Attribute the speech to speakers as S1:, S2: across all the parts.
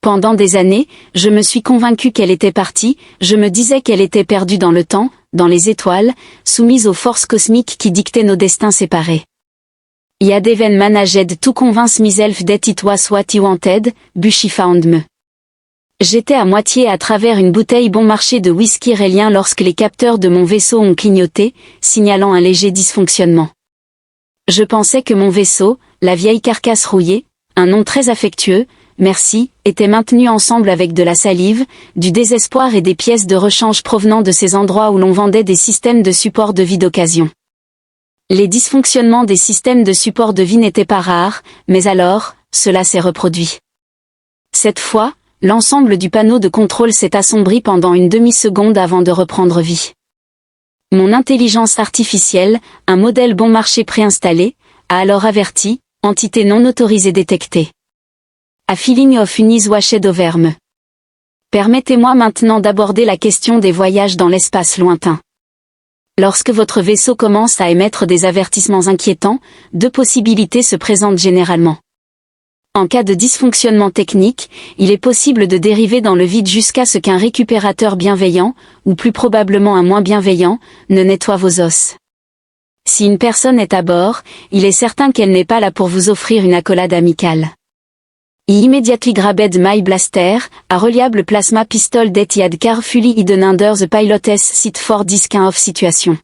S1: Pendant des années, je me suis convaincu qu'elle était partie, je me disais qu'elle était perdue dans le temps, dans les étoiles, soumise aux forces cosmiques qui dictaient nos destins séparés. Yadeven managed to convince myself that it was what he wanted, but she found me. J'étais à moitié à travers une bouteille bon marché de whisky rélien lorsque les capteurs de mon vaisseau ont clignoté, signalant un léger dysfonctionnement. Je pensais que mon vaisseau, la vieille carcasse rouillée, un nom très affectueux, merci, était maintenu ensemble avec de la salive, du désespoir et des pièces de rechange provenant de ces endroits où l'on vendait des systèmes de support de vie d'occasion. Les dysfonctionnements des systèmes de support de vie n'étaient pas rares, mais alors, cela s'est reproduit. Cette fois, l'ensemble du panneau de contrôle s'est assombri pendant une demi-seconde avant de reprendre vie. Mon intelligence artificielle, un modèle bon marché préinstallé, a alors averti, entité non autorisée détectée. A feeling of unease washed over me. Permettez-moi maintenant d'aborder la question des voyages dans l'espace lointain. Lorsque votre vaisseau commence à émettre des avertissements inquiétants, deux possibilités se présentent généralement. En cas de dysfonctionnement technique, il est possible de dériver dans le vide jusqu'à ce qu'un récupérateur bienveillant, ou plus probablement un moins bienveillant, ne nettoie vos os. Si une personne est à bord, il est certain qu'elle n'est pas là pour vous offrir une accolade amicale. He immediately grabbed my blaster, a reliable plasma pistol that he had carefully hidden under the pilot's seat for this kind of situation.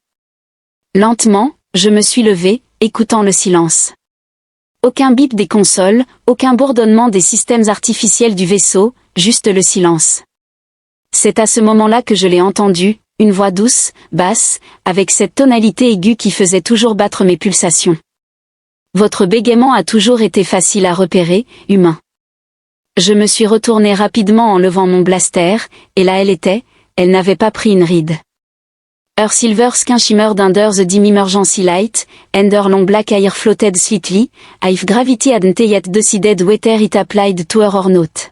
S1: Lentement, je me suis levé, écoutant le silence. Aucun bip des consoles, aucun bourdonnement des systèmes artificiels du vaisseau, juste le silence. C'est à ce moment-là que je l'ai entendu, une voix douce, basse, avec cette tonalité aiguë qui faisait toujours battre mes pulsations. Votre bégaiement a toujours été facile à repérer, humain. Je me suis retourné rapidement en levant mon blaster, et là elle était, elle n'avait pas pris une ride. Her silver skin shimmered under the dim emergency light, and her long black hair floated slightly, if gravity hadn't yet decided whether it applied to her or not.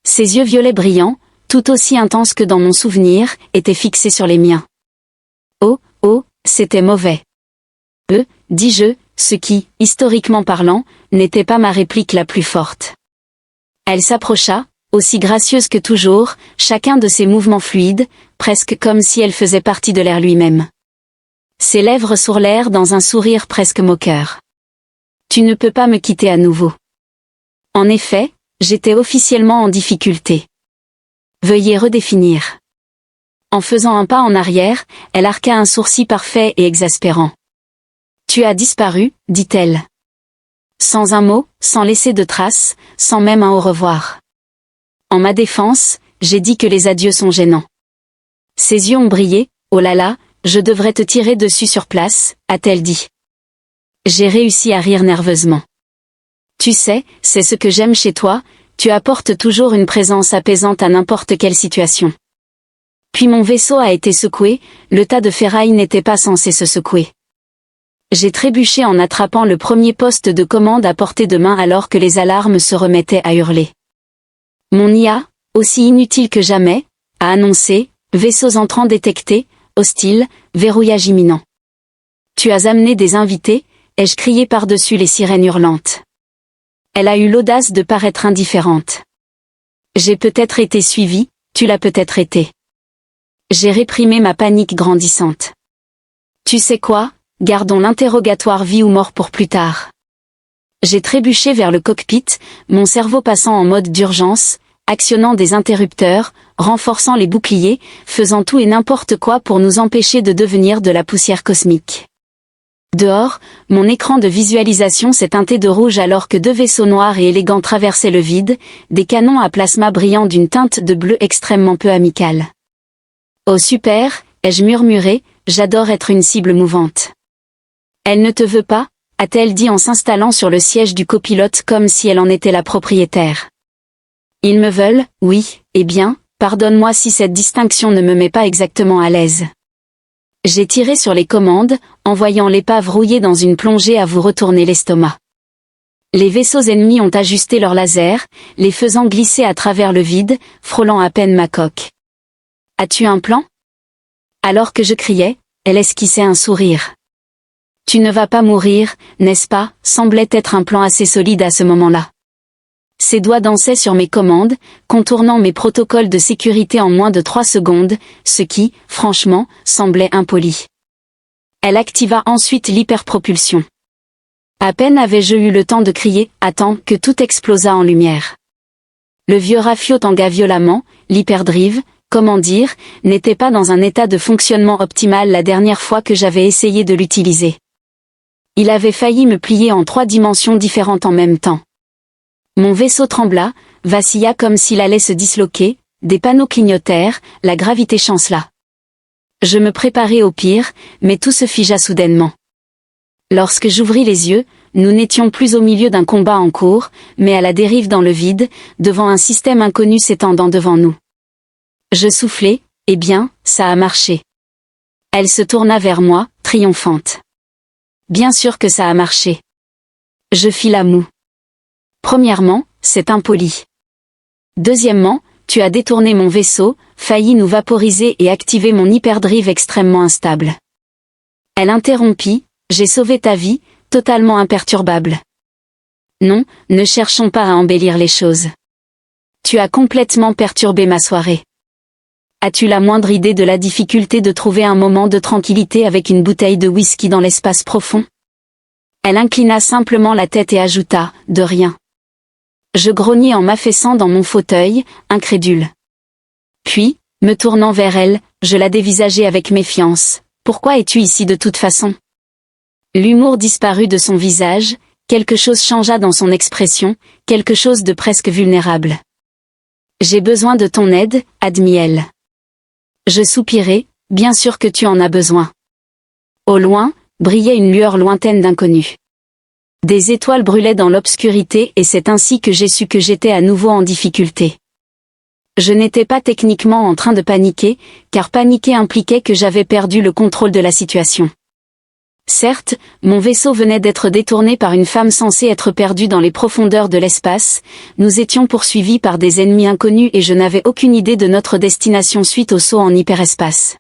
S1: Ses yeux violets brillants, tout aussi intenses que dans mon souvenir, étaient fixés sur les miens. Oh, c'était mauvais. Dis-je, ce qui, historiquement parlant, n'était pas ma réplique la plus forte. Elle s'approcha, aussi gracieuse que toujours, chacun de ses mouvements fluides, presque comme si elle faisait partie de l'air lui-même. Ses lèvres sourlèrent dans un sourire presque moqueur. Tu ne peux pas me quitter à nouveau. En effet, j'étais officiellement en difficulté. Veuillez redéfinir. En faisant un pas en arrière, elle arqua un sourcil parfait et exaspérant. Tu as disparu, dit-elle. Sans un mot, sans laisser de traces, sans même un au revoir. En ma défense, j'ai dit que les adieux sont gênants. Ses yeux ont brillé, oh là là, je devrais te tirer dessus sur place, a-t-elle dit. J'ai réussi à rire nerveusement. Tu sais, c'est ce que j'aime chez toi, tu apportes toujours une présence apaisante à n'importe quelle situation. Puis mon vaisseau a été secoué, le tas de ferraille n'était pas censé se secouer. J'ai trébuché en attrapant le premier poste de commande à portée de main alors que les alarmes se remettaient à hurler. Mon IA, aussi inutile que jamais, a annoncé, vaisseaux entrants détectés, hostiles, verrouillage imminent. Tu as amené des invités, ai-je crié par-dessus les sirènes hurlantes. Elle a eu l'audace de paraître indifférente. J'ai peut-être été suivie, tu l'as peut-être été. J'ai réprimé ma panique grandissante. Tu sais quoi? Gardons l'interrogatoire vie ou mort pour plus tard. J'ai trébuché vers le cockpit, mon cerveau passant en mode d'urgence, actionnant des interrupteurs, renforçant les boucliers, faisant tout et n'importe quoi pour nous empêcher de devenir de la poussière cosmique. Dehors, mon écran de visualisation s'est teinté de rouge alors que deux vaisseaux noirs et élégants traversaient le vide, des canons à plasma brillant d'une teinte de bleu extrêmement peu amicale. Oh super, ai-je murmuré, j'adore être une cible mouvante. Elle ne te veut pas, a-t-elle dit en s'installant sur le siège du copilote comme si elle en était la propriétaire. Ils me veulent, oui, eh bien, pardonne-moi si cette distinction ne me met pas exactement à l'aise. J'ai tiré sur les commandes, envoyant l'épave rouillée dans une plongée à vous retourner l'estomac. Les vaisseaux ennemis ont ajusté leurs lasers, les faisant glisser à travers le vide, frôlant à peine ma coque. As-tu un plan? Alors que je criais, elle esquissait un sourire. Tu ne vas pas mourir, n'est-ce pas, semblait être un plan assez solide à ce moment-là. Ses doigts dansaient sur mes commandes, contournant mes protocoles de sécurité en moins de 3 secondes, ce qui, franchement, semblait impoli. Elle activa ensuite l'hyperpropulsion. À peine avais-je eu le temps de crier « Attends » que tout explosa en lumière. Le vieux Rafio tangua violemment, l'hyperdrive, comment dire, n'était pas dans un état de fonctionnement optimal la dernière fois que j'avais essayé de l'utiliser. Il avait failli me plier en 3 dimensions différentes en même temps. Mon vaisseau trembla, vacilla comme s'il allait se disloquer, des panneaux clignotèrent, la gravité chancela. Je me préparais au pire, mais tout se figea soudainement. Lorsque j'ouvris les yeux, nous n'étions plus au milieu d'un combat en cours, mais à la dérive dans le vide, devant un système inconnu s'étendant devant nous. Je soufflai, eh bien, ça a marché. Elle se tourna vers moi, triomphante. Bien sûr que ça a marché. Je fis la moue. Premièrement, c'est impoli. Deuxièmement, tu as détourné mon vaisseau, failli nous vaporiser et activer mon hyperdrive extrêmement instable. Elle interrompit, j'ai sauvé ta vie, totalement imperturbable. Non, ne cherchons pas à embellir les choses. Tu as complètement perturbé ma soirée. As-tu la moindre idée de la difficulté de trouver un moment de tranquillité avec une bouteille de whisky dans l'espace profond? Elle inclina simplement la tête et ajouta, de rien. Je grognai en m'affaissant dans mon fauteuil, incrédule. Puis, me tournant vers elle, je la dévisageai avec méfiance. Pourquoi es-tu ici de toute façon? L'humour disparut de son visage, quelque chose changea dans son expression, quelque chose de presque vulnérable. J'ai besoin de ton aide, admit-elle. Je soupirai, bien sûr que tu en as besoin. Au loin, brillait une lueur lointaine d'inconnu. Des étoiles brûlaient dans l'obscurité et c'est ainsi que j'ai su que j'étais à nouveau en difficulté. Je n'étais pas techniquement en train de paniquer, car paniquer impliquait que j'avais perdu le contrôle de la situation. Certes, mon vaisseau venait d'être détourné par une femme censée être perdue dans les profondeurs de l'espace, nous étions poursuivis par des ennemis inconnus et je n'avais aucune idée de notre destination suite au saut en hyperespace.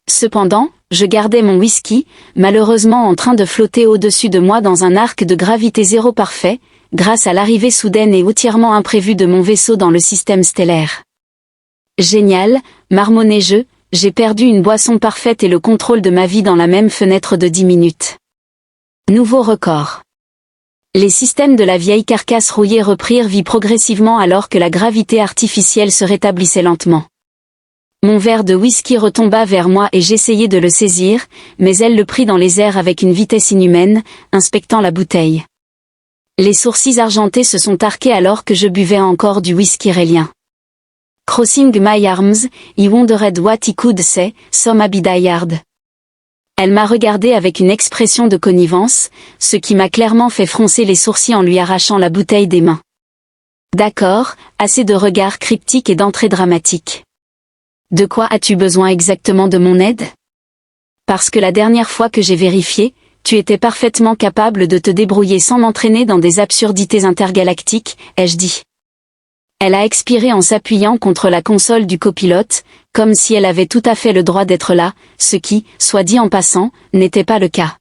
S1: Cependant, je gardais mon whisky, malheureusement en train de flotter au-dessus de moi dans un arc de gravité zéro parfait, grâce à l'arrivée soudaine et entièrement imprévue de mon vaisseau dans le système stellaire. Génial, marmonnai-je, j'ai perdu une boisson parfaite et le contrôle de ma vie dans la même fenêtre de 10 minutes. Nouveau record. Les systèmes de la vieille carcasse rouillée reprirent vie progressivement alors que la gravité artificielle se rétablissait lentement. Mon verre de whisky retomba vers moi et j'essayai de le saisir, mais elle le prit dans les airs avec une vitesse inhumaine, inspectant la bouteille. Les sourcils argentés se sont arqués alors que je buvais encore du whisky rélien. Crossing my arms, I wondered what he could say, some abidayard. Elle m'a regardé avec une expression de connivence, ce qui m'a clairement fait froncer les sourcils en lui arrachant la bouteille des mains. D'accord, assez de regards cryptiques et d'entrées dramatiques. De quoi as-tu besoin exactement de mon aide? Parce que la dernière fois que j'ai vérifié, tu étais parfaitement capable de te débrouiller sans m'entraîner dans des absurdités intergalactiques, ai-je dit. Elle a expiré en s'appuyant contre la console du copilote, comme si elle avait tout à fait le droit d'être là, ce qui, soit dit en passant, n'était pas le cas.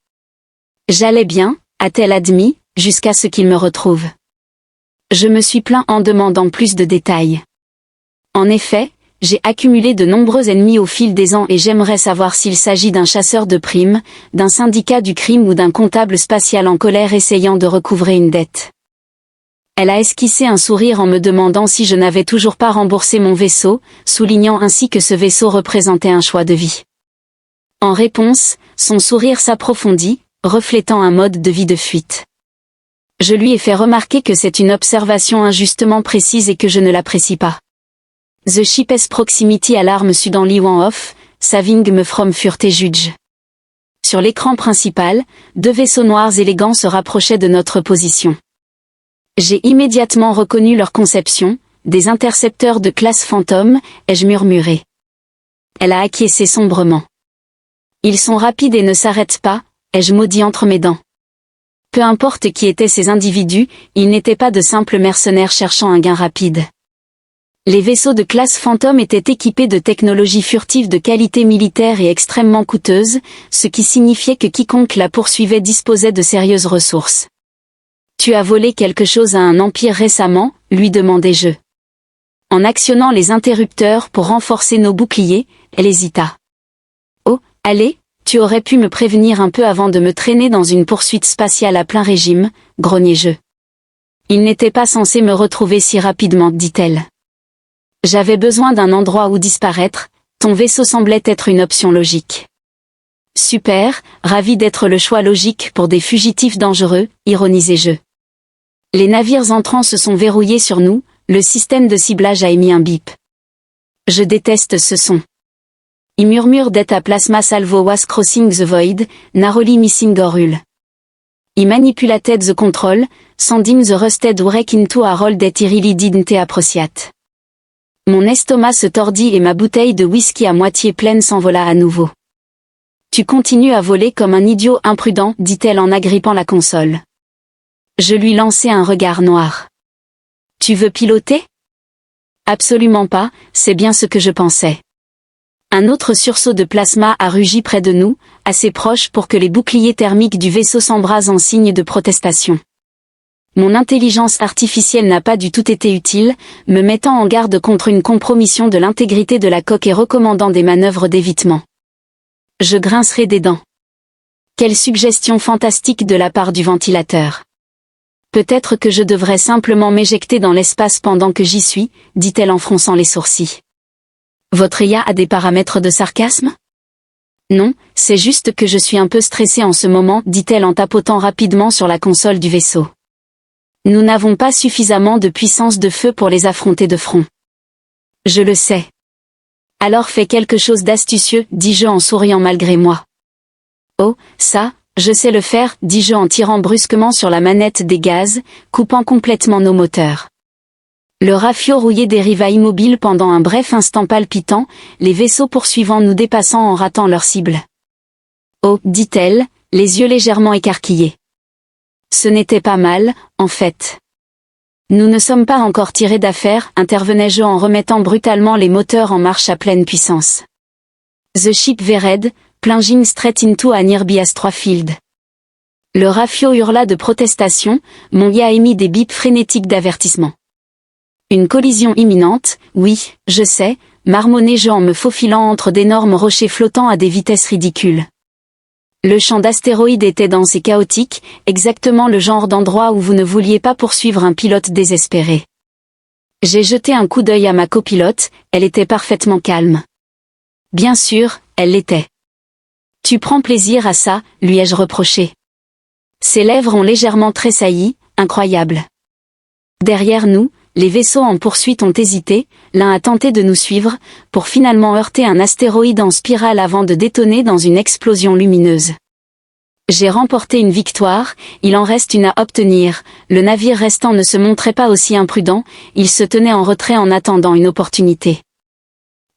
S1: J'allais bien, a-t-elle admis, jusqu'à ce qu'il me retrouve. Je me suis plaint en demandant plus de détails. En effet, j'ai accumulé de nombreux ennemis au fil des ans et j'aimerais savoir s'il s'agit d'un chasseur de primes, d'un syndicat du crime ou d'un comptable spatial en colère essayant de recouvrer une dette. Elle a esquissé un sourire en me demandant si je n'avais toujours pas remboursé mon vaisseau, soulignant ainsi que ce vaisseau représentait un choix de vie. En réponse, son sourire s'approfondit, reflétant un mode de vie de fuite. Je lui ai fait remarquer que c'est une observation injustement précise et que je ne l'apprécie pas. The ship's proximity alarm suddenly went off, saving me from furte judge. Sur l'écran principal, 2 vaisseaux noirs élégants se rapprochaient de notre position. J'ai immédiatement reconnu leur conception, des intercepteurs de classe Phantom, ai-je murmuré. Elle a acquiescé sombrement. Ils sont rapides et ne s'arrêtent pas, ai-je maudit entre mes dents. Peu importe qui étaient ces individus, ils n'étaient pas de simples mercenaires cherchant un gain rapide. Les vaisseaux de classe Phantom étaient équipés de technologies furtives de qualité militaire et extrêmement coûteuses, ce qui signifiait que quiconque la poursuivait disposait de sérieuses ressources. Tu as volé quelque chose à un empire récemment, lui demandai-je. En actionnant les interrupteurs pour renforcer nos boucliers, elle hésita. Oh, allez, tu aurais pu me prévenir un peu avant de me traîner dans une poursuite spatiale à plein régime, grognai-je. Il n'était pas censé me retrouver si rapidement, dit-elle. J'avais besoin d'un endroit où disparaître, ton vaisseau semblait être une option logique. Super, ravi d'être le choix logique pour des fugitifs dangereux, ironisai-je. Les navires entrants se sont verrouillés sur nous, le système de ciblage a émis un bip. Je déteste ce son. I murmure det a plasma salvo was crossing the void, narrowly missing gorul. I manipulated the control, sending the rusted wreck into a role that I really didn't appreciate. Mon estomac se tordit et ma bouteille de whisky à moitié pleine s'envola à nouveau. Tu continues à voler comme un idiot imprudent, dit-elle en agrippant la console. Je lui lançai un regard noir. Tu veux piloter? Absolument pas, c'est bien ce que je pensais. Un autre sursaut de plasma a rugi près de nous, assez proche pour que les boucliers thermiques du vaisseau s'embrasent en signe de protestation. Mon intelligence artificielle n'a pas du tout été utile, me mettant en garde contre une compromission de l'intégrité de la coque et recommandant des manœuvres d'évitement. Je grincerai des dents. Quelle suggestion fantastique de la part du ventilateur. Peut-être que je devrais simplement m'éjecter dans l'espace pendant que j'y suis, dit-elle en fronçant les sourcils. Votre IA a des paramètres de sarcasme? Non, c'est juste que je suis un peu stressée en ce moment, dit-elle en tapotant rapidement sur la console du vaisseau. Nous n'avons pas suffisamment de puissance de feu pour les affronter de front. Je le sais. Alors fais quelque chose d'astucieux, dis-je en souriant malgré moi. Oh, ça, je sais le faire, dis-je en tirant brusquement sur la manette des gaz, coupant complètement nos moteurs. Le rafio rouillé dériva immobile pendant un bref instant palpitant, les vaisseaux poursuivants nous dépassant en ratant leur cible. Oh, dit-elle, les yeux légèrement écarquillés. Ce n'était pas mal, en fait. Nous ne sommes pas encore tirés d'affaire, intervenais-je en remettant brutalement les moteurs en marche à pleine puissance. The ship veered, plunging straight into a nearby asteroid. Le rafio hurla de protestation, mon IA émit des bips frénétiques d'avertissement. Une collision imminente, oui, je sais, marmonnai-je en me faufilant entre d'énormes rochers flottants à des vitesses ridicules. Le champ d'astéroïdes était dense et chaotique, exactement le genre d'endroit où vous ne vouliez pas poursuivre un pilote désespéré. J'ai jeté un coup d'œil à ma copilote, elle était parfaitement calme. Bien sûr, elle l'était. Tu prends plaisir à ça, lui ai-je reproché. Ses lèvres ont légèrement tressailli, incroyable. Derrière nous, les vaisseaux en poursuite ont hésité, l'un a tenté de nous suivre, pour finalement heurter un astéroïde en spirale avant de détonner dans une explosion lumineuse. J'ai remporté une victoire, il en reste une à obtenir, le navire restant ne se montrait pas aussi imprudent, il se tenait en retrait en attendant une opportunité.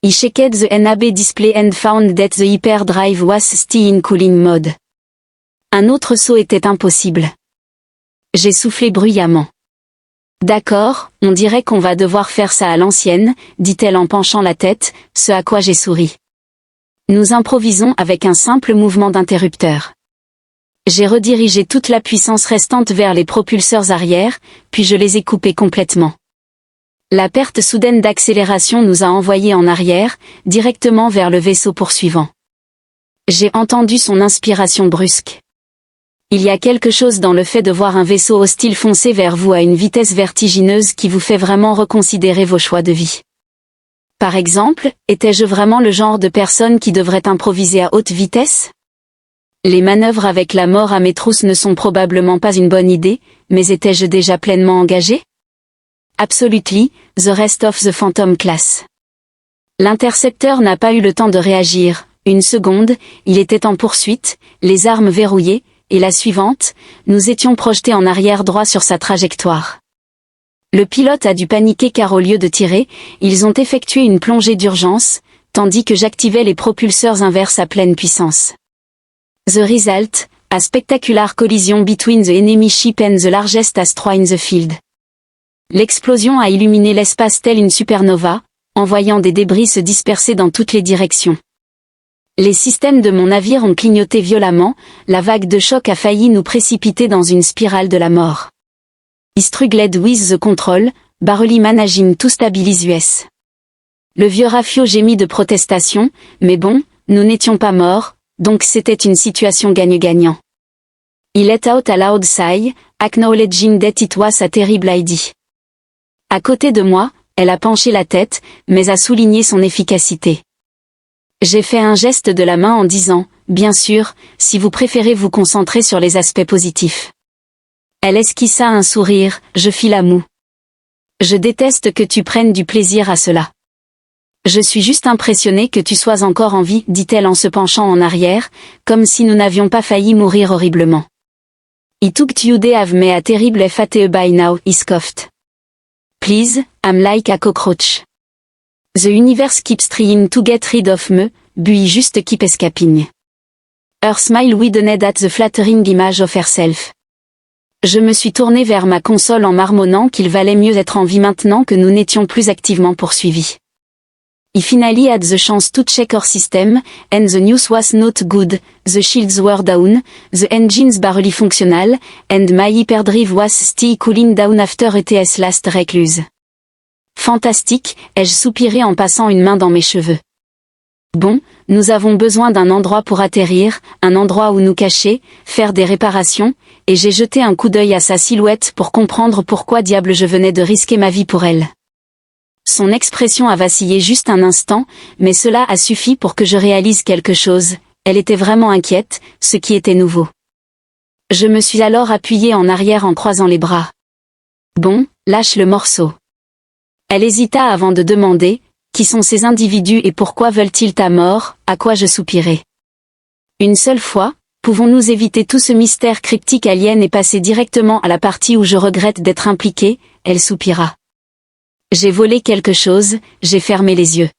S1: I checked the NAB display and found that the hyperdrive was still in cooling mode. Un autre saut était impossible. J'ai soufflé bruyamment. D'accord, on dirait qu'on va devoir faire ça à l'ancienne, dit-elle en penchant la tête, ce à quoi j'ai souri. Nous improvisons avec un simple mouvement d'interrupteur. J'ai redirigé toute la puissance restante vers les propulseurs arrière, puis je les ai coupés complètement. La perte soudaine d'accélération nous a envoyés en arrière, directement vers le vaisseau poursuivant. J'ai entendu son inspiration brusque. Il y a quelque chose dans le fait de voir un vaisseau hostile foncer vers vous à une vitesse vertigineuse qui vous fait vraiment reconsidérer vos choix de vie. Par exemple, étais-je vraiment le genre de personne qui devrait improviser à haute vitesse? Les manœuvres avec la mort à mes trousses ne sont probablement pas une bonne idée, mais étais-je déjà pleinement engagé? Absolutely, the rest of the Phantom class. L'intercepteur n'a pas eu le temps de réagir, une seconde, il était en poursuite, les armes verrouillées, et la suivante, nous étions projetés en arrière droit sur sa trajectoire. Le pilote a dû paniquer car au lieu de tirer, ils ont effectué une plongée d'urgence, tandis que j'activais les propulseurs inverses à pleine puissance. The result, a spectacular collision between the enemy ship and the largest astroid in the field. L'explosion a illuminé l'espace tel une supernova, envoyant des débris se disperser dans toutes les directions. Les systèmes de mon navire ont clignoté violemment, la vague de choc a failli nous précipiter dans une spirale de la mort. I struggled with the control, barely managing to stabilize US. Le vieux Rafio gémit de protestation, mais bon, nous n'étions pas morts, donc c'était une situation gagne-gagnant. Il let out a loud sigh, acknowledging that it was a terrible idea. À côté de moi, elle a penché la tête, mais a souligné son efficacité. J'ai fait un geste de la main en disant, bien sûr, si vous préférez vous concentrer sur les aspects positifs. Elle esquissa un sourire, je fis la moue. Je déteste que tu prennes du plaisir à cela. Je suis juste impressionnée que tu sois encore en vie, dit-elle en se penchant en arrière, comme si nous n'avions pas failli mourir horriblement. I took you they have me a terrible fate by now, he scoffed. Please, I'm like a cockroach. The universe keeps trying to get rid of me, but just keep escaping. Her smile widened at the flattering image of herself. Je me suis tournée vers ma console en marmonnant qu'il valait mieux être en vie maintenant que nous n'étions plus activement poursuivis. I finally had the chance to check our system, and the news was not good, the shields were down, the engines barely functional, and my hyperdrive was still cooling down after ETS last recluse. Fantastique, ai-je soupiré en passant une main dans mes cheveux. Bon, nous avons besoin d'un endroit pour atterrir, un endroit où nous cacher, faire des réparations, et j'ai jeté un coup d'œil à sa silhouette pour comprendre pourquoi diable je venais de risquer ma vie pour elle. Son expression a vacillé juste un instant, mais cela a suffi pour que je réalise quelque chose, elle était vraiment inquiète, ce qui était nouveau. Je me suis alors appuyée en arrière en croisant les bras. Bon, lâche le morceau. Elle hésita avant de demander, qui sont ces individus et pourquoi veulent-ils ta mort, à quoi je soupirai. Une seule fois, pouvons-nous éviter tout ce mystère cryptique alien et passer directement à la partie où je regrette d'être impliquée, elle soupira. J'ai volé quelque chose, j'ai fermé les yeux.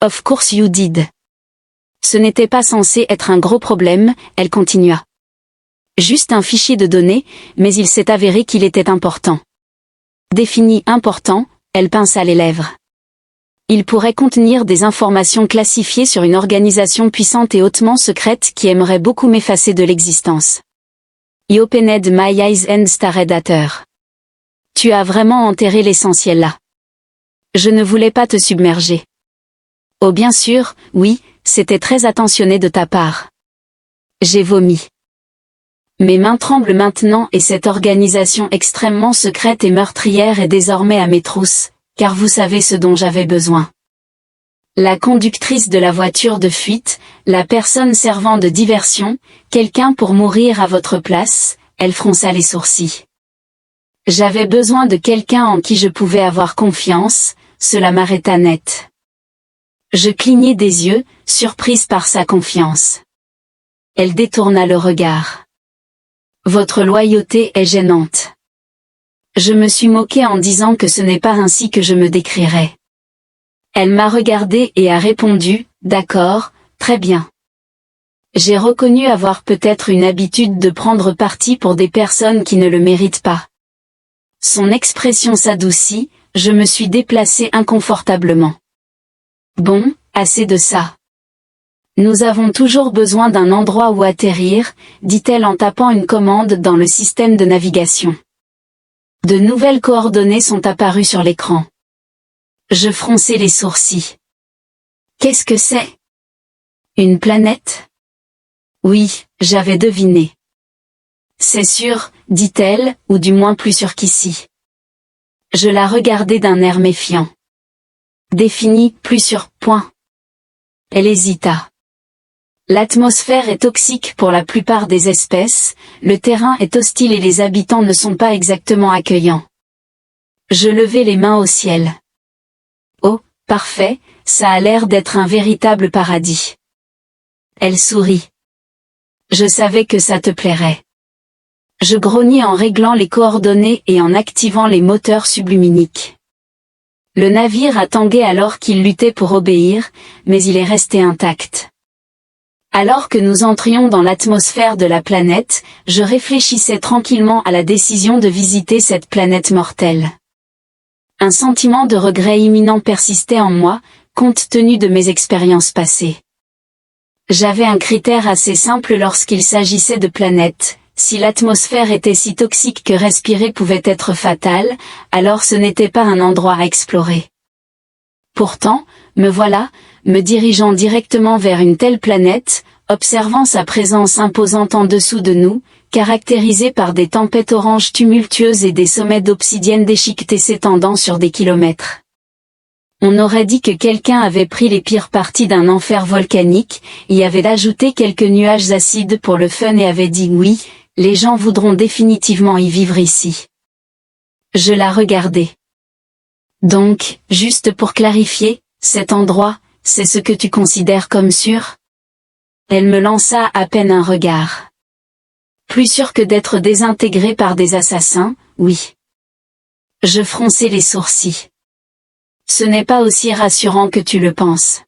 S1: Of course you did. Ce n'était pas censé être un gros problème, elle continua. Juste un fichier de données, mais il s'est avéré qu'il était important. Défini important, elle pinça les lèvres. Il pourrait contenir des informations classifiées sur une organisation puissante et hautement secrète qui aimerait beaucoup m'effacer de l'existence. I opened my eyes and stared at her. Tu as vraiment enterré l'essentiel là. Je ne voulais pas te submerger. Oh bien sûr, oui, c'était très attentionné de ta part. J'ai vomi. Mes mains tremblent maintenant et cette organisation extrêmement secrète et meurtrière est désormais à mes trousses, car vous savez ce dont j'avais besoin. La conductrice de la voiture de fuite, la personne servant de diversion, quelqu'un pour mourir à votre place, elle fronça les sourcils. J'avais besoin de quelqu'un en qui je pouvais avoir confiance, cela m'arrêta net. Je clignai des yeux, surprise par sa confiance. Elle détourna le regard. Votre loyauté est gênante. Je me suis moquée en disant que ce n'est pas ainsi que je me décrirais. Elle m'a regardé et a répondu, d'accord, très bien. J'ai reconnu avoir peut-être une habitude de prendre parti pour des personnes qui ne le méritent pas. Son expression s'adoucit, je me suis déplacée inconfortablement. Bon, assez de ça. Nous avons toujours besoin d'un endroit où atterrir, dit-elle en tapant une commande dans le système de navigation. De nouvelles coordonnées sont apparues sur l'écran. Je fronçai les sourcils. Qu'est-ce que c'est? Une planète? Oui, j'avais deviné. C'est sûr, dit-elle, ou du moins plus sûr qu'ici. Je la regardai d'un air méfiant. Défini, plus sûr, point. Elle hésita. L'atmosphère est toxique pour la plupart des espèces, le terrain est hostile et les habitants ne sont pas exactement accueillants. Je levai les mains au ciel. Oh, parfait, ça a l'air d'être un véritable paradis. Elle sourit. Je savais que ça te plairait. Je grognis en réglant les coordonnées et en activant les moteurs subluminiques. Le navire a tangué alors qu'il luttait pour obéir, mais il est resté intact. Alors que nous entrions dans l'atmosphère de la planète, je réfléchissais tranquillement à la décision de visiter cette planète mortelle. Un sentiment de regret imminent persistait en moi, compte tenu de mes expériences passées. J'avais un critère assez simple lorsqu'il s'agissait de planètes, si l'atmosphère était si toxique que respirer pouvait être fatal, alors ce n'était pas un endroit à explorer. Pourtant, me voilà, me dirigeant directement vers une telle planète, observant sa présence imposante en dessous de nous, caractérisée par des tempêtes oranges tumultueuses et des sommets d'obsidienne déchiquetés s'étendant sur des kilomètres. On aurait dit que quelqu'un avait pris les pires parties d'un enfer volcanique, y avait ajouté quelques nuages acides pour le fun et avait dit oui, les gens voudront définitivement y vivre ici. Je la regardais. Donc, juste pour clarifier, cet endroit, c'est ce que tu considères comme sûr? Elle me lança à peine un regard. Plus sûr que d'être désintégré par des assassins, oui. Je fronçai les sourcils. Ce n'est pas aussi rassurant que tu le penses.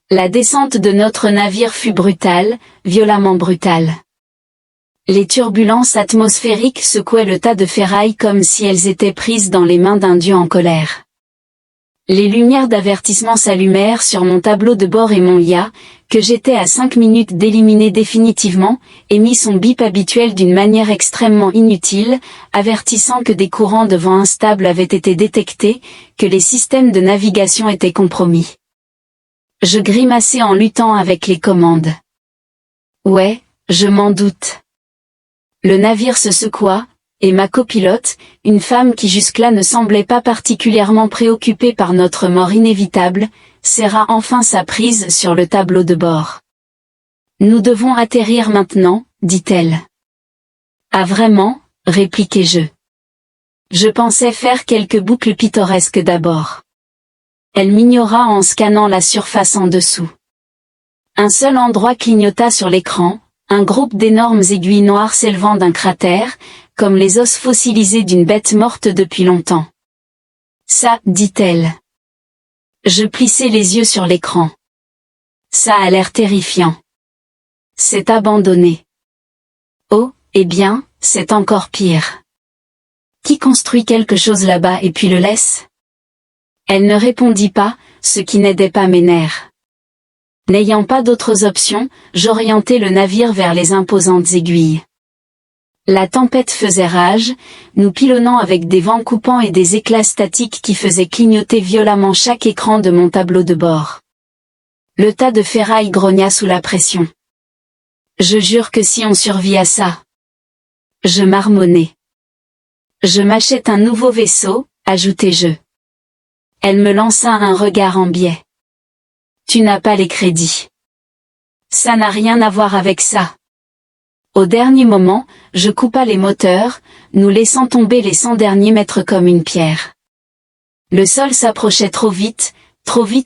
S1: La descente de notre navire fut brutale, violemment brutale. Les turbulences atmosphériques secouaient le tas de ferraille comme si elles étaient prises dans les mains d'un dieu en colère. Les lumières d'avertissement s'allumèrent sur mon tableau de bord et mon IA, que j'étais à 5 minutes d'éliminer définitivement, émit son bip habituel d'une manière extrêmement inutile, avertissant que des courants de vent instables avaient été détectés, que les systèmes de navigation étaient compromis. Je grimaçai en luttant avec les commandes. Ouais, je m'en doute. Le navire se secoua, et ma copilote, une femme qui jusque-là ne semblait pas particulièrement préoccupée par notre mort inévitable, serra enfin sa prise sur le tableau de bord. « Nous devons atterrir maintenant, dit-elle. »« Ah vraiment ?» répliquai-je. Je pensais faire quelques boucles pittoresques d'abord. Elle m'ignora en scannant la surface en dessous. Un seul endroit clignota sur l'écran, un groupe d'énormes aiguilles noires s'élevant d'un cratère, comme les os fossilisés d'une bête morte depuis longtemps. Ça, dit-elle. Je plissai les yeux sur l'écran. Ça a l'air terrifiant. C'est abandonné. Oh, eh bien, c'est encore pire. Qui construit quelque chose là-bas et puis le laisse? Elle ne répondit pas, ce qui n'aidait pas mes nerfs. N'ayant pas d'autres options, j'orientai le navire vers les imposantes aiguilles. La tempête faisait rage, nous pilonnant avec des vents coupants et des éclats statiques qui faisaient clignoter violemment chaque écran de mon tableau de bord. Le tas de ferraille grogna sous la pression. Je jure que si on survit à ça. Je marmonnai. Je m'achète un nouveau vaisseau, ajoutai-je. Elle me lança un regard en biais. Tu n'as pas les crédits. Ça n'a rien à voir avec ça. Au dernier moment, je coupa les moteurs, nous laissant tomber les 100 derniers mètres comme une pierre. Le sol s'approchait trop vite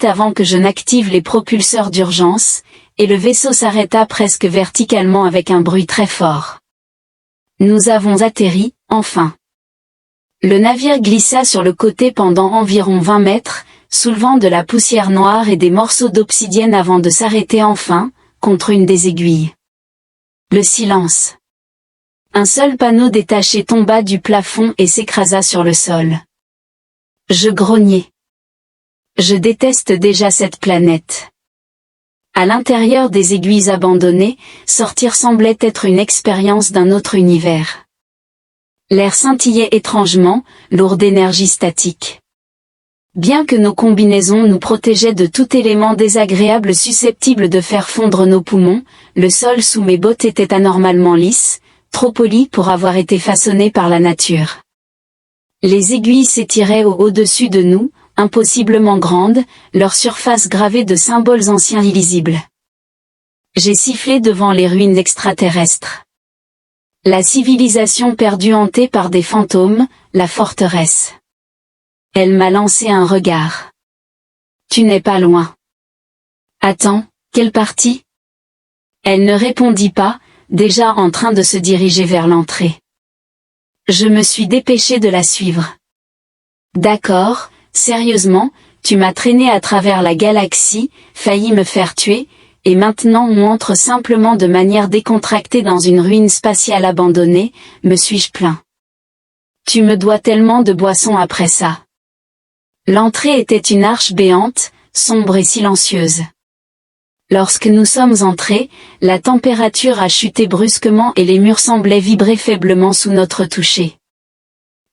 S1: avant que je n'active les propulseurs d'urgence, et le vaisseau s'arrêta presque verticalement avec un bruit très fort. Nous avons atterri, enfin. Le navire glissa sur le côté pendant environ 20 mètres, soulevant de la poussière noire et des morceaux d'obsidienne avant de s'arrêter enfin, contre une des aiguilles. Le silence. Un seul panneau détaché tomba du plafond et s'écrasa sur le sol. Je grognai. Je déteste déjà cette planète. À l'intérieur des aiguilles abandonnées, sortir semblait être une expérience d'un autre univers. L'air scintillait étrangement, lourd d'énergie statique. Bien que nos combinaisons nous protégeaient de tout élément désagréable susceptible de faire fondre nos poumons, le sol sous mes bottes était anormalement lisse, trop poli pour avoir été façonné par la nature. Les aiguilles s'étiraient au-dessus de nous, impossiblement grandes, leur surface gravée de symboles anciens illisibles. J'ai sifflé devant les ruines extraterrestres. La civilisation perdue hantée par des fantômes, la forteresse. Elle m'a lancé un regard. Tu n'es pas loin. Attends, quelle partie? Elle ne répondit pas, déjà en train de se diriger vers l'entrée. Je me suis dépêché de la suivre. D'accord, sérieusement, tu m'as traîné à travers la galaxie, failli me faire tuer, et maintenant on entre simplement de manière décontractée dans une ruine spatiale abandonnée, me suis-je plaint. Tu me dois tellement de boissons après ça. L'entrée était une arche béante, sombre et silencieuse. Lorsque nous sommes entrés, la température a chuté brusquement et les murs semblaient vibrer faiblement sous notre toucher.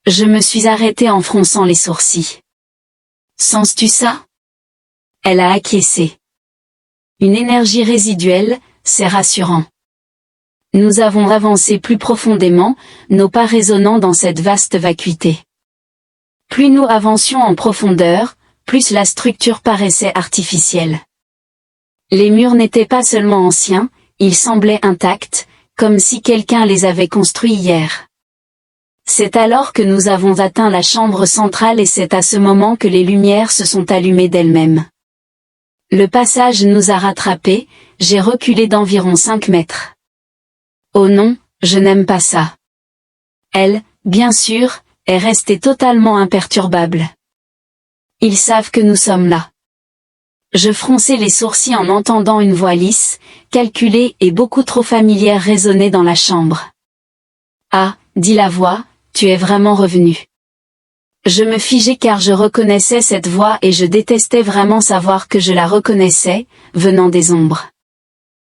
S1: Je me suis arrêtée en fronçant les sourcils. Sens-tu ça? Elle a acquiescé. Une énergie résiduelle, c'est rassurant. Nous avons avancé plus profondément, nos pas résonnant dans cette vaste vacuité. Plus nous avancions en profondeur, plus la structure paraissait artificielle. Les murs n'étaient pas seulement anciens, ils semblaient intacts, comme si quelqu'un les avait construits hier. C'est alors que nous avons atteint la chambre centrale et c'est à ce moment que les lumières se sont allumées d'elles-mêmes. Le passage nous a rattrapés, j'ai reculé d'environ 5 mètres. Oh non, je n'aime pas ça. Elle, bien sûr, est restée totalement imperturbable. Ils savent que nous sommes là. Je fronçai les sourcils en entendant une voix lisse, calculée et beaucoup trop familière résonner dans la chambre. Ah, dit la voix, tu es vraiment revenu. Je me figeai car je reconnaissais cette voix et je détestais vraiment savoir que je la reconnaissais, venant des ombres.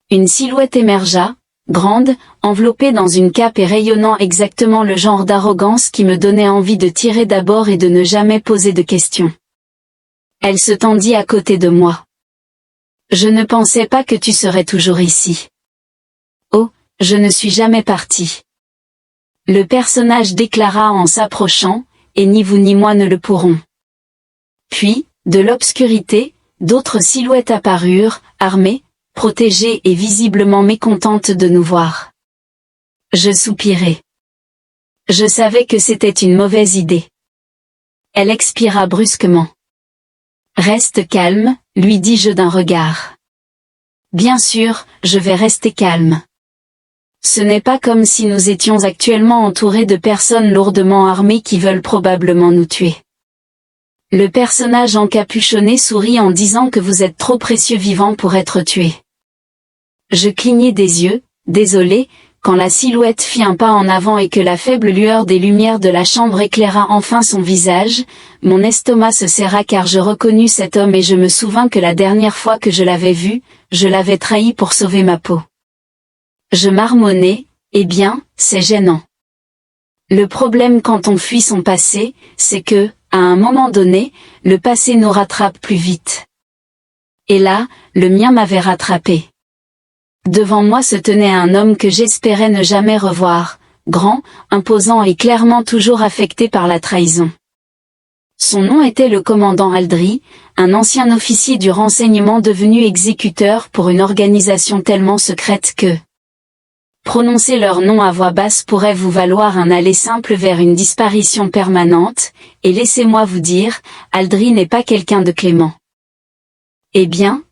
S1: Une silhouette émergea, grande, enveloppée dans une cape et rayonnant exactement le genre d'arrogance qui me donnait envie de tirer d'abord et de ne jamais poser de questions. Elle se tendit à côté de moi. Je ne pensais pas que tu serais toujours ici. Oh, je ne suis jamais parti. Le personnage déclara en s'approchant, et ni vous ni moi ne le pourrons. Puis, de l'obscurité, d'autres silhouettes apparurent, armées, protégées et visiblement mécontentes de nous voir. Je soupirai. Je savais que c'était une mauvaise idée. Elle expira brusquement. Reste calme, lui dis-je d'un regard. Bien sûr, je vais rester calme. Ce n'est pas comme si nous étions actuellement entourés de personnes lourdement armées qui veulent probablement nous tuer. Le personnage encapuchonné sourit en disant que vous êtes trop précieux vivant pour être tué. Je clignai des yeux, désolé, quand la silhouette fit un pas en avant et que la faible lueur des lumières de la chambre éclaira enfin son visage, mon estomac se serra car je reconnus cet homme et je me souvins que la dernière fois que je l'avais vu, je l'avais trahi pour sauver ma peau. Je marmonnai, eh bien, c'est gênant. Le problème quand on fuit son passé, c'est que, à un moment donné, le passé nous rattrape plus vite. Et là, le mien m'avait rattrapé. Devant moi se tenait un homme que j'espérais ne jamais revoir, grand, imposant et clairement toujours affecté par la trahison. Son nom était le commandant Aldry, un ancien officier du renseignement devenu exécuteur pour une organisation tellement secrète que prononcer leur nom à voix basse pourrait vous valoir un aller simple vers une disparition permanente, et laissez-moi vous dire, Aldry n'est pas quelqu'un de clément. Eh bien,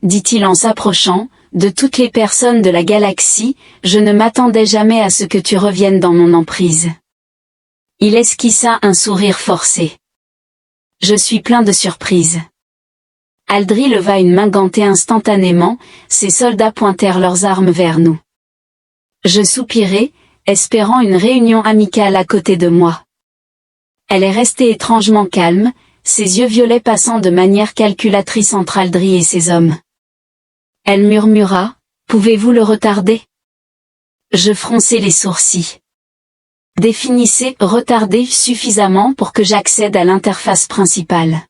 S1: dit-il en s'approchant, de toutes les personnes de la galaxie, je ne m'attendais jamais à ce que tu reviennes dans mon emprise. Il esquissa un sourire forcé. Je suis plein de surprises. Aldry leva une main gantée instantanément, ses soldats pointèrent leurs armes vers nous. Je soupirai, espérant une réunion amicale à côté de moi. Elle est restée étrangement calme, ses yeux violets passant de manière calculatrice entre Aldry et ses hommes. Elle murmura, « Pouvez-vous le retarder ?» Je fronçai les sourcils. Définissez « retarder » suffisamment pour que j'accède à l'interface principale.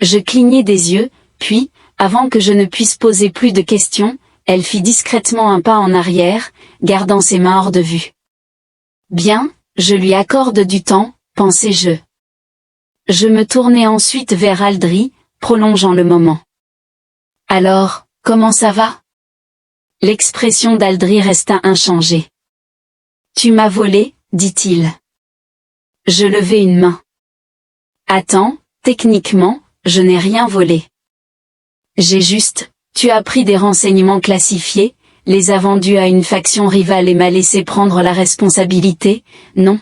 S1: Je clignai des yeux, puis, avant que je ne puisse poser plus de questions, elle fit discrètement un pas en arrière, gardant ses mains hors de vue. Bien, je lui accorde du temps, pensai-je. Je me tournai ensuite vers Aldry, prolongeant le moment. Alors, comment ça va? L'expression d'Aldry resta inchangée. Tu m'as volé, dit-il. Je levai une main. Attends, techniquement, je n'ai rien volé. J'ai juste, tu as pris des renseignements classifiés, les as vendus à une faction rivale et m'as laissé prendre la responsabilité, non?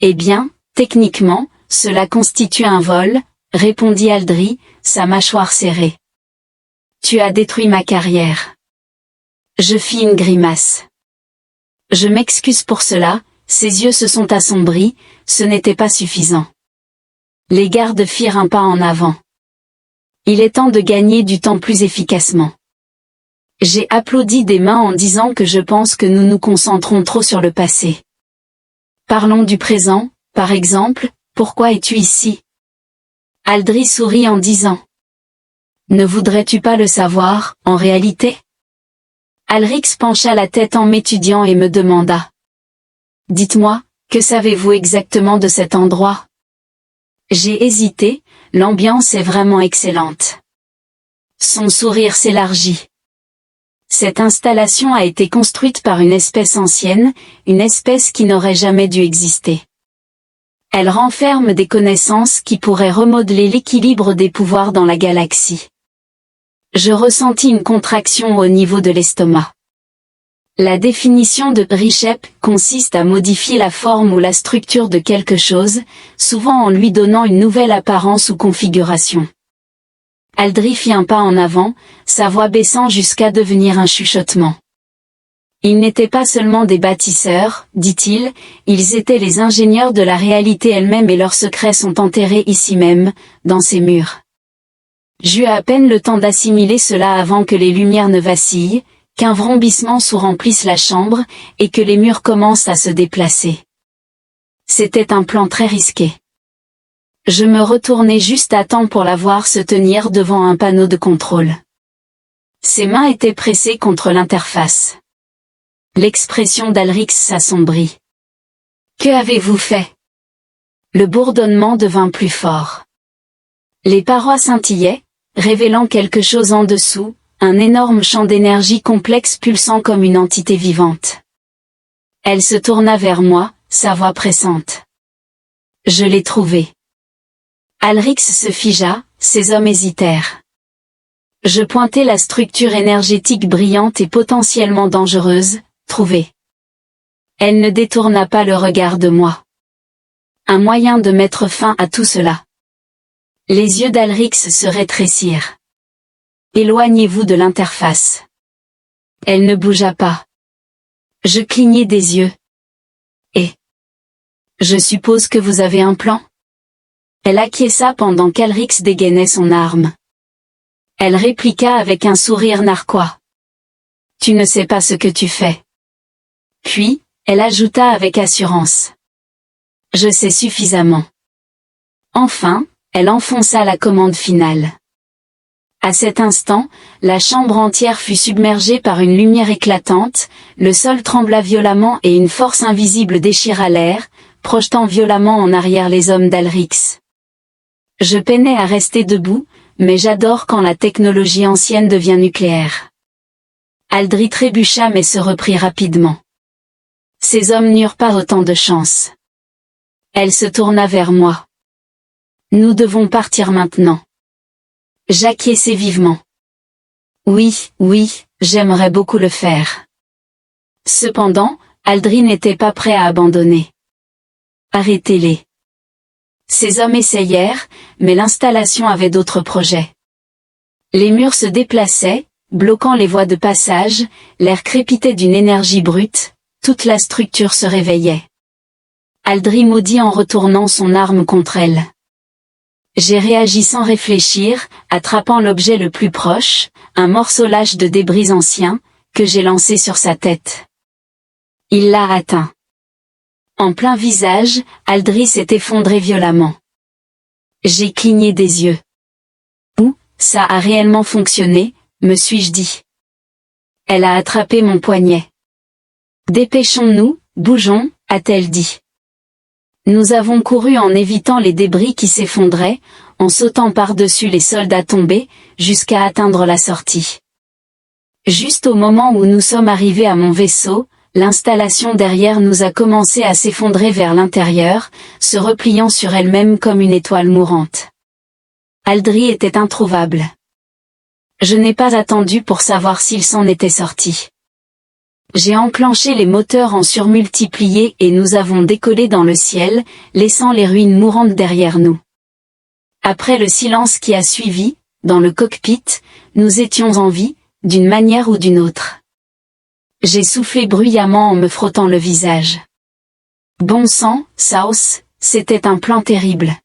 S1: Eh bien, techniquement, cela constitue un vol, répondit Aldry, sa mâchoire serrée. Tu as détruit ma carrière. Je fis une grimace. Je m'excuse pour cela, ses yeux se sont assombris, ce n'était pas suffisant. Les gardes firent un pas en avant. Il est temps de gagner du temps plus efficacement. J'ai applaudi des mains en disant que je pense que nous nous concentrons trop sur le passé. Parlons du présent, par exemple, pourquoi es-tu ici? Aldri sourit en disant. Ne voudrais-tu pas le savoir, en réalité? Alrix pencha la tête en m'étudiant et me demanda. Dites-moi, que savez-vous exactement de cet endroit? J'ai hésité, l'ambiance est vraiment excellente. Son sourire s'élargit. Cette installation a été construite par une espèce ancienne, une espèce qui n'aurait jamais dû exister. Elle renferme des connaissances qui pourraient remodeler l'équilibre des pouvoirs dans la galaxie. Je ressentis une contraction au niveau de l'estomac. La définition de Richep consiste à modifier la forme ou la structure de quelque chose, souvent en lui donnant une nouvelle apparence ou configuration. Aldri fit un pas en avant, sa voix baissant jusqu'à devenir un chuchotement. Ils n'étaient pas seulement des bâtisseurs, dit-il, ils étaient les ingénieurs de la réalité elle-même et leurs secrets sont enterrés ici même, dans ces murs. J'eus à peine le temps d'assimiler cela avant que les lumières ne vacillent, qu'un vrombissement sous-remplisse la chambre, et que les murs commencent à se déplacer. C'était un plan très risqué. Je me retournai juste à temps pour la voir se tenir devant un panneau de contrôle. Ses mains étaient pressées contre l'interface. L'expression d'Alrix s'assombrit. Que avez-vous fait? Le bourdonnement devint plus fort. Les parois scintillaient, révélant quelque chose en dessous, un énorme champ d'énergie complexe pulsant comme une entité vivante. Elle se tourna vers moi, sa voix pressante. Je l'ai trouvé. Alrix se figea, ses hommes hésitèrent. Je pointai la structure énergétique brillante et potentiellement dangereuse, trouvée. Elle ne détourna pas le regard de moi. Un moyen de mettre fin à tout cela. Les yeux d'Alrix se rétrécirent. Éloignez-vous de l'interface. Elle ne bougea pas. Je clignai des yeux. Et? Je suppose que vous avez un plan? Elle acquiesça pendant qu'Alrix dégainait son arme. Elle répliqua avec un sourire narquois. Tu ne sais pas ce que tu fais. Puis, elle ajouta avec assurance. Je sais suffisamment. Enfin, elle enfonça la commande finale. À cet instant, la chambre entière fut submergée par une lumière éclatante, le sol trembla violemment et une force invisible déchira l'air, projetant violemment en arrière les hommes d'Alrix. Je peinais à rester debout, mais j'adore quand la technologie ancienne devient nucléaire. Aldri trébucha mais se reprit rapidement. Ces hommes n'eurent pas autant de chance. Elle se tourna vers moi. Nous devons partir maintenant. J'acquiesçai vivement. Oui, j'aimerais beaucoup le faire. Cependant, Aldri n'était pas prêt à abandonner. Arrêtez-les. Ces hommes essayèrent, mais l'installation avait d'autres projets. Les murs se déplaçaient, bloquant les voies de passage, l'air crépitait d'une énergie brute, toute la structure se réveillait. Aldri maudit en retournant son arme contre elle. J'ai réagi sans réfléchir, attrapant l'objet le plus proche, un morceau lâche de débris anciens, que j'ai lancé sur sa tête. Il l'a atteint. En plein visage, Aldri s'est effondré violemment. J'ai cligné des yeux. Ouh, ça a réellement fonctionné, me suis-je dit. Elle a attrapé mon poignet. Dépêchons-nous, bougeons, a-t-elle dit. Nous avons couru en évitant les débris qui s'effondraient, en sautant par-dessus les soldats tombés, jusqu'à atteindre la sortie. Juste au moment où nous sommes arrivés à mon vaisseau, l'installation derrière nous a commencé à s'effondrer vers l'intérieur, se repliant sur elle-même comme une étoile mourante. Aldri était introuvable. Je n'ai pas attendu pour savoir s'il s'en était sorti. J'ai enclenché les moteurs en surmultiplié et nous avons décollé dans le ciel, laissant les ruines mourantes derrière nous. Après le silence qui a suivi, dans le cockpit, nous étions en vie, d'une manière ou d'une autre. J'ai soufflé bruyamment en me frottant le visage. Bon sang, South, c'était un plan terrible.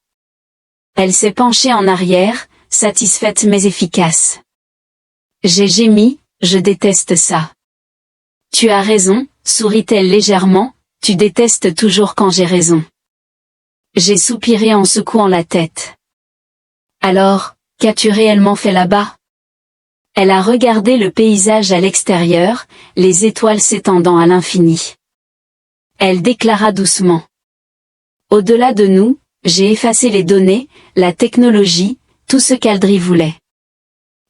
S1: Elle s'est penchée en arrière, satisfaite mais efficace. J'ai gémi, je déteste ça. Tu as raison, sourit-elle légèrement, tu détestes toujours quand j'ai raison. J'ai soupiré en secouant la tête. Alors, qu'as-tu réellement fait là-bas? Elle a regardé le paysage à l'extérieur, les étoiles s'étendant à l'infini. Elle déclara doucement. Au-delà de nous, j'ai effacé les données, la technologie, tout ce qu'Aldry voulait.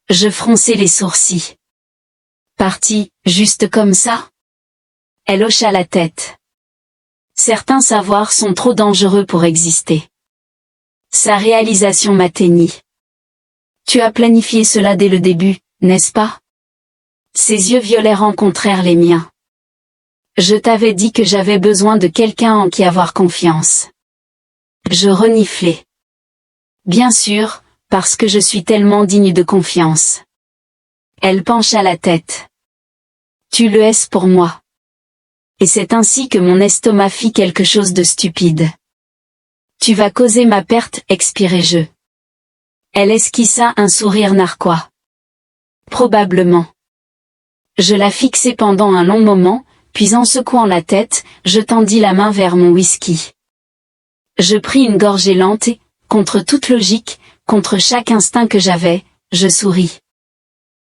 S1: Je fronçai les sourcils. Parti, juste comme ça? Elle hocha la tête. Certains savoirs sont trop dangereux pour exister. Sa réalisation m'atteignit. Tu as planifié cela dès le début, n'est-ce pas? Ses yeux violets rencontrèrent les miens. Je t'avais dit que j'avais besoin de quelqu'un en qui avoir confiance. Je reniflai. Bien sûr, parce que je suis tellement digne de confiance. Elle pencha la tête. Tu le es pour moi. Et c'est ainsi que mon estomac fit quelque chose de stupide. Tu vas causer ma perte, expirai-je. Elle esquissa un sourire narquois. Probablement. Je la fixai pendant un long moment, puis en secouant la tête, je tendis la main vers mon whisky. Je pris une gorgée lente et, contre toute logique, contre chaque instinct que j'avais, je souris.